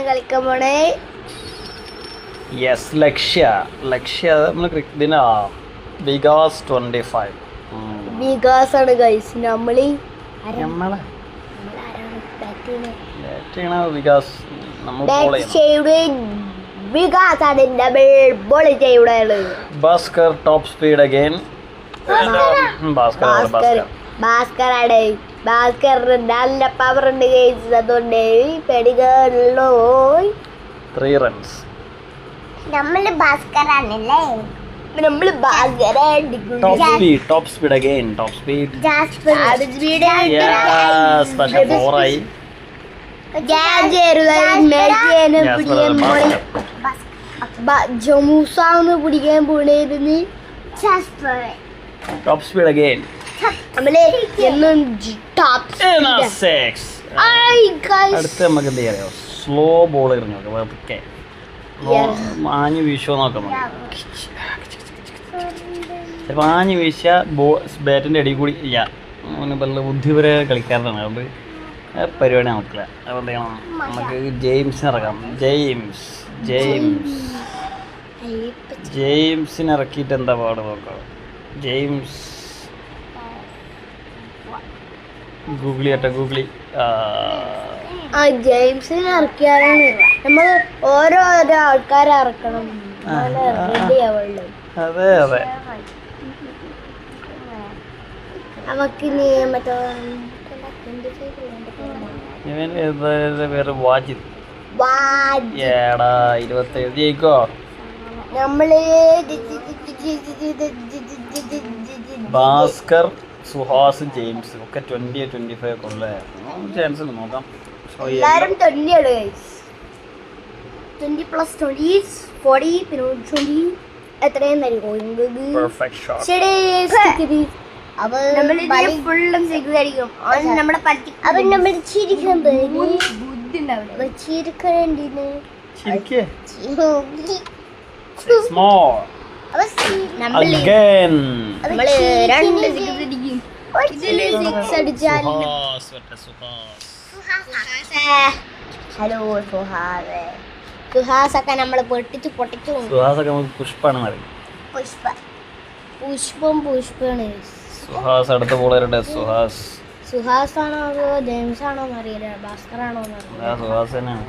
കളിക്കാൻ പോണേ. യെസ്, ലക്ഷ്യ നമ്മൾ ഇതിനാ വികാസ് 25 വികാസ് ആണ് ഗൈസ്. നമ്മള് വികാസ് വികാസ് ആണ് ഡബിൾ ബോൾ ചെയ്യുന്നത്. Bhaskar top speed again. Bhaskar ആണ്. ഭാസ്കറിന് നല്ല പവർ ഉണ്ട് ഗൈസ്. അതുകൊണ്ട് പേടിക്കാനുള്ളൂ. 3 runs. നമ്മള് ഭാസ്കറാണല്ലേ. Top speed again. Yes, പക്ഷേ 4 ആയി. ജമൂസാന്ന് പിടിക്കാൻ പോണേരുന്ന്. Top speed again. അടുത്ത് നമുക്ക് എന്ത് ചെയ്യാറിയോ, സ്ലോ ബോൾ എറിഞ്ഞു നോക്കാം. മാഞ്ഞു വീശോ നോക്കാം. ചിലപ്പോൾ ആഞ്ഞു വീശ ബാറ്റിൻ്റെ അടിയിൽ കൂടി ഇല്ല. അവന് നല്ല ബുദ്ധിപര കളിക്കാരനാണ്. അതുകൊണ്ട് പരിപാടി നോക്കില്ല. അതുകൊണ്ട് നമുക്ക് ജെയിംസിന് ഇറക്കാം. ജെയിംസിന് ഇറക്കിയിട്ട് എന്താ പാട് നോക്കാം. ജെയിംസ് ഗൂഗിളി ജെയിംസിനെ ഇറക്കിയാലാണ് നമ്മൾ ഓരോരോ ആൾക്കാരെ ഇറക്കണം. അതെ നമുക്ക് വേറെ വാജിദ് 27 ജയിക്കോ. നമ്മള് ഭാസ്കർ, സുഹാസ്, ജെയിംസ് ഒക്കെ 20-25 ഒക്കെ ഉള്ള ചാൻസ് ഉണ്ട്. നോക്കാം. എല്ലാരും 20 20+20 40 പിന്നെ 20 എത്രയും ഹലോ സുഹാസൊക്കെ നമ്മള് പൊട്ടിച്ചു. പുഷ്പാണ്. പുഷ്പാണ്. സുഹാസ് അടുത്ത ബോളറുടെ. സുഹാസ് ആണോ അതോ ജെയിംസ് ആണോ എന്നറിയില്ല. ഭാസ്കർ ആണോ എന്നറിയില്ല. സുഹാസ് തന്നെയാണ്.